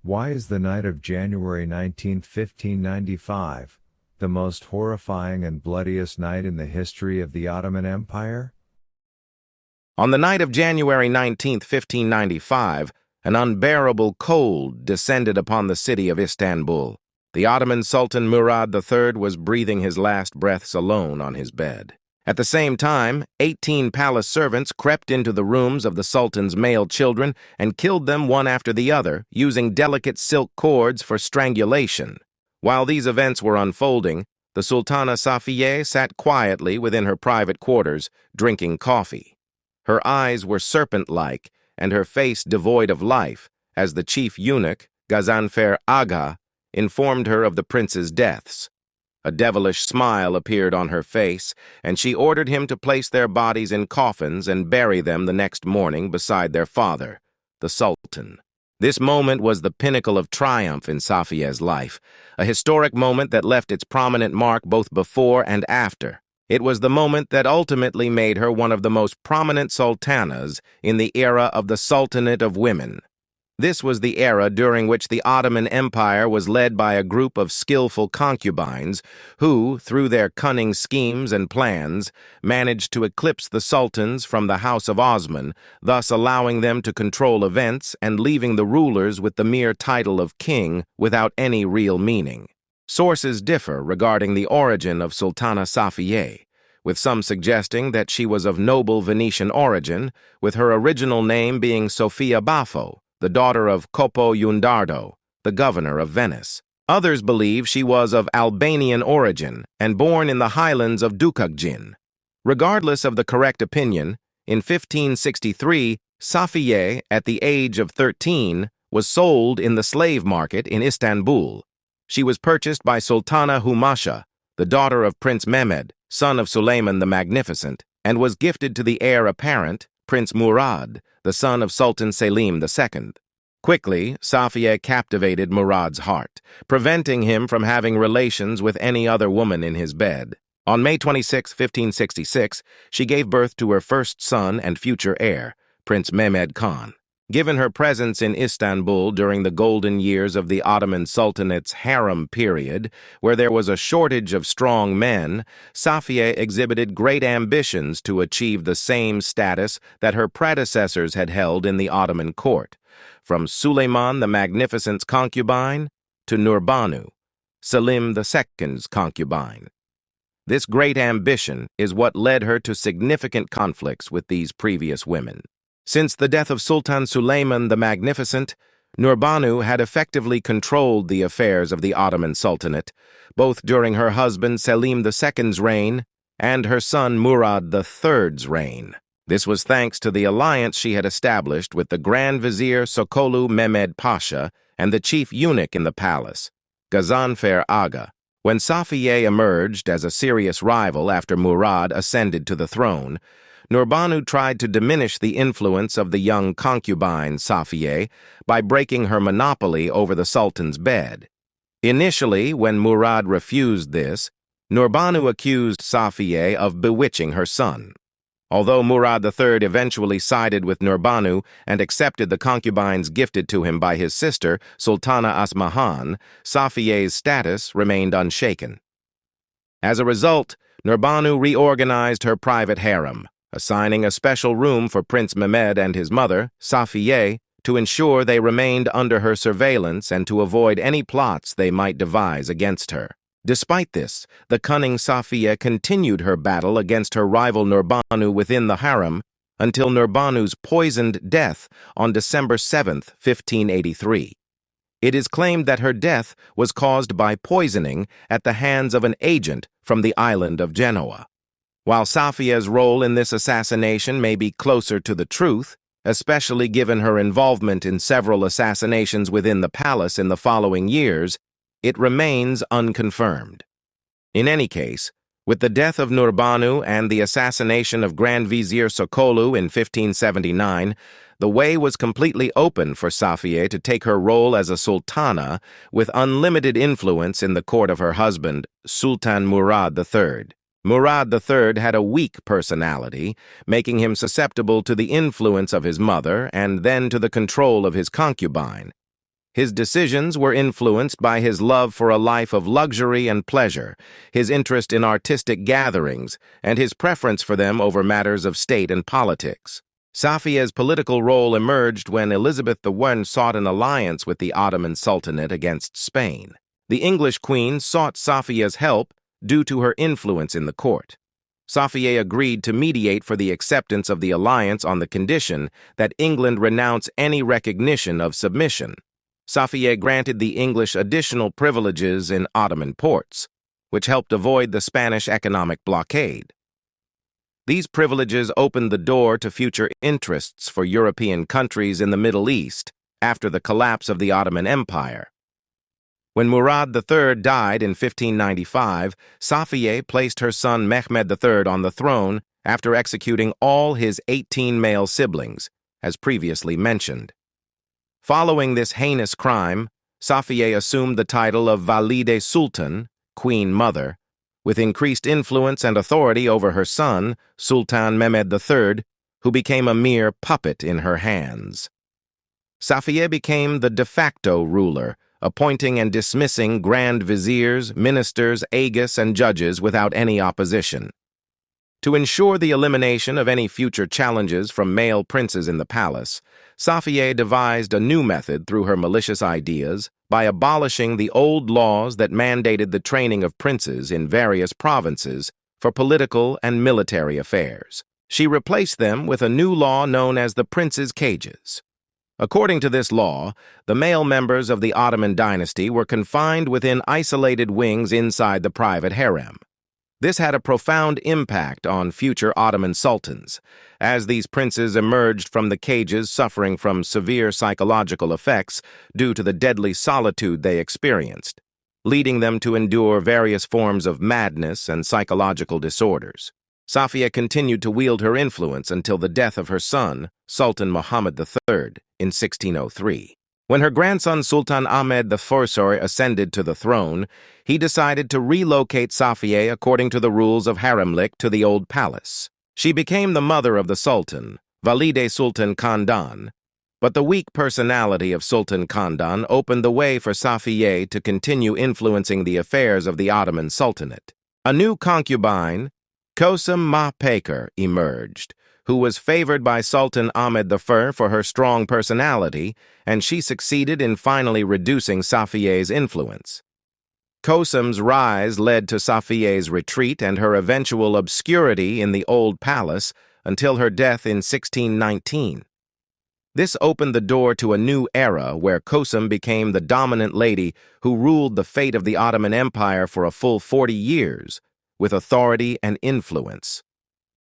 Why is the night of January 19, 1595, the most horrifying and bloodiest night in the history of the Ottoman Empire? On the night of January 19, 1595, an unbearable cold descended upon the city of Istanbul. The Ottoman Sultan Murad III was breathing his last breaths alone on his bed. At the same time, 18 palace servants crept into the rooms of the Sultan's male children and killed them one after the other, using delicate silk cords for strangulation. While these events were unfolding, the Sultana Safiye sat quietly within her private quarters, drinking coffee. Her eyes were serpent-like, and her face devoid of life, as the chief eunuch, Gazanfer Aga, informed her of the prince's deaths. A devilish smile appeared on her face, and she ordered him to place their bodies in coffins and bury them the next morning beside their father, the Sultan. This moment was the pinnacle of triumph in Safiye's life, a historic moment that left its prominent mark both before and after. It was the moment that ultimately made her one of the most prominent sultanas in the era of the Sultanate of Women. This was the era during which the Ottoman Empire was led by a group of skillful concubines who, through their cunning schemes and plans, managed to eclipse the sultans from the House of Osman, thus allowing them to control events and leaving the rulers with the mere title of king without any real meaning. Sources differ regarding the origin of Sultana Safiye, with some suggesting that she was of noble Venetian origin, with her original name being Sofia Baffo, the daughter of Coppo Yundardo, the governor of Venice. Others believe she was of Albanian origin and born in the highlands of Dukagjin. Regardless of the correct opinion, in 1563, Safiye, at the age of 13, was sold in the slave market in Istanbul. She was purchased by Sultana Humasha, the daughter of Prince Mehmed, son of Suleiman the Magnificent, and was gifted to the heir apparent, Prince Murad, the son of Sultan Selim II. Quickly, Safiye captivated Murad's heart, preventing him from having relations with any other woman in his bed. On May 26, 1566, she gave birth to her first son and future heir, Prince Mehmed Khan. Given her presence in Istanbul during the golden years of the Ottoman Sultanate's harem period, where there was a shortage of strong men, Safiye exhibited great ambitions to achieve the same status that her predecessors had held in the Ottoman court, from Suleiman the Magnificent's concubine to Nurbanu, Selim II's concubine. This great ambition is what led her to significant conflicts with these previous women. Since the death of Sultan Suleiman the Magnificent, Nurbanu had effectively controlled the affairs of the Ottoman Sultanate, both during her husband Selim II's reign and her son Murad III's reign. This was thanks to the alliance she had established with the Grand Vizier Sokolu Mehmed Pasha and the chief eunuch in the palace, Gazanfer Aga. When Safiye emerged as a serious rival after Murad ascended to the throne, Nurbanu tried to diminish the influence of the young concubine Safiye by breaking her monopoly over the Sultan's bed. Initially, when Murad refused this, Nurbanu accused Safiye of bewitching her son. Although Murad III eventually sided with Nurbanu and accepted the concubines gifted to him by his sister, Sultana Asmahan, Safiye's status remained unshaken. As a result, Nurbanu reorganized her private harem, assigning a special room for Prince Mehmed and his mother, Safiye, to ensure they remained under her surveillance and to avoid any plots they might devise against her. Despite this, the cunning Safiye continued her battle against her rival Nurbanu within the harem until Nurbanu's poisoned death on December 7, 1583. It is claimed that her death was caused by poisoning at the hands of an agent from the island of Genoa. While Safiye's role in this assassination may be closer to the truth, especially given her involvement in several assassinations within the palace in the following years, it remains unconfirmed. In any case, with the death of Nurbanu and the assassination of Grand Vizier Sokolu in 1579, the way was completely open for Safiye to take her role as a sultana with unlimited influence in the court of her husband, Sultan Murad III. Murad III had a weak personality, making him susceptible to the influence of his mother and then to the control of his concubine. His decisions were influenced by his love for a life of luxury and pleasure, his interest in artistic gatherings, and his preference for them over matters of state and politics. Safiye's political role emerged when Elizabeth I sought an alliance with the Ottoman Sultanate against Spain. The English queen sought Safiye's help due to her influence in the court. Safiye agreed to mediate for the acceptance of the alliance on the condition that England renounce any recognition of submission. Safiye granted the English additional privileges in Ottoman ports, which helped avoid the Spanish economic blockade. These privileges opened the door to future interests for European countries in the Middle East after the collapse of the Ottoman Empire. When Murad III died in 1595, Safiye placed her son Mehmed III on the throne after executing all his 18 male siblings, as previously mentioned. Following this heinous crime, Safiye assumed the title of Valide Sultan, Queen Mother, with increased influence and authority over her son, Sultan Mehmed III, who became a mere puppet in her hands. Safiye became the de facto ruler, appointing and dismissing grand viziers, ministers, aegis, and judges without any opposition. To ensure the elimination of any future challenges from male princes in the palace, Safiye devised a new method through her malicious ideas by abolishing the old laws that mandated the training of princes in various provinces for political and military affairs. She replaced them with a new law known as the Princes' Cages. According to this law, the male members of the Ottoman dynasty were confined within isolated wings inside the private harem. This had a profound impact on future Ottoman sultans, as these princes emerged from the cages suffering from severe psychological effects due to the deadly solitude they experienced, leading them to endure various forms of madness and psychological disorders. Safiye continued to wield her influence until the death of her son, Sultan Muhammad III, in 1603. When her grandson Sultan Ahmed IV ascended to the throne, he decided to relocate Safiye according to the rules of haremlik to the old palace. She became the mother of the Sultan, Valide Sultan Khandan, but the weak personality of Sultan Khandan opened the way for Safiye to continue influencing the affairs of the Ottoman Sultanate. A new concubine, Kosum Ma Peker, emerged, who was favored by Sultan Ahmed I for her strong personality, and she succeeded in finally reducing Safiye's influence. Kosum's rise led to Safiye's retreat and her eventual obscurity in the old palace until her death in 1619. This opened the door to a new era where Kosum became the dominant lady who ruled the fate of the Ottoman Empire for a full 40 years, with authority and influence.